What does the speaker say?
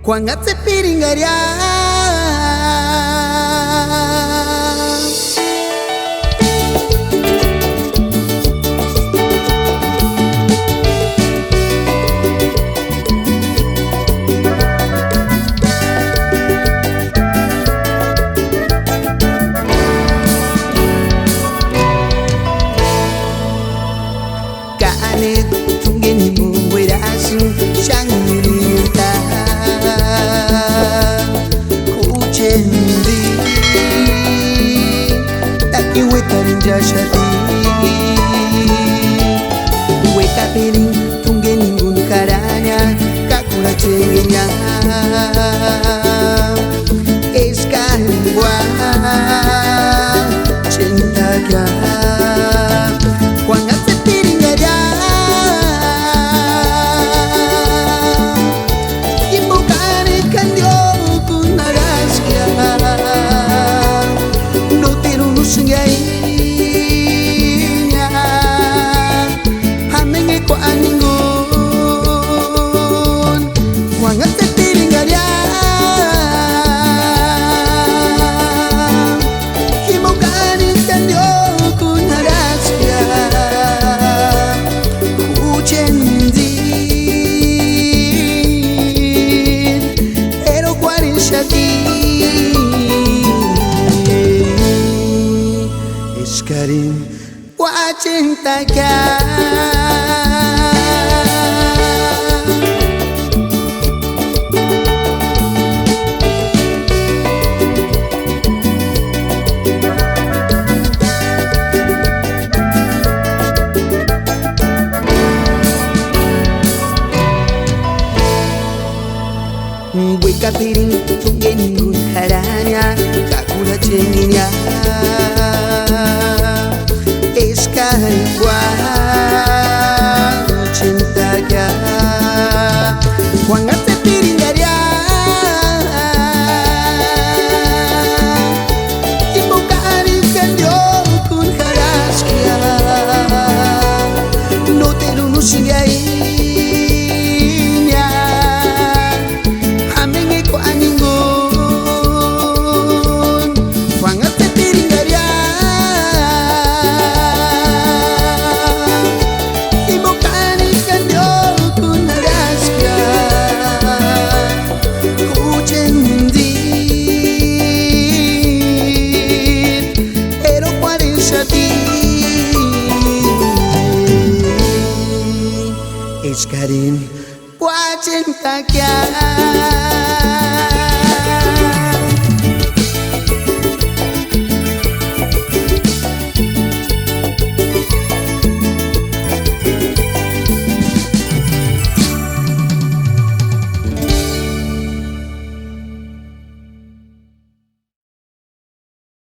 Quan at piringaria Kaanit tungin mo wirasin siyang nilita Kuchendi Taki wetarin jashati Weka piring tungin ngun karanya Kakula cengenya Eskalwa Cinta kya Kuangat Karim wa cinta kya Weka piring tungin ngun karanya kakula cenginya Eskalwa cinta kya Kuangat piringaria Ibu karikan jokun karas kya No te lunusingainya Hamenge ko aningon Kuangat piringaria Karim wa cinta kya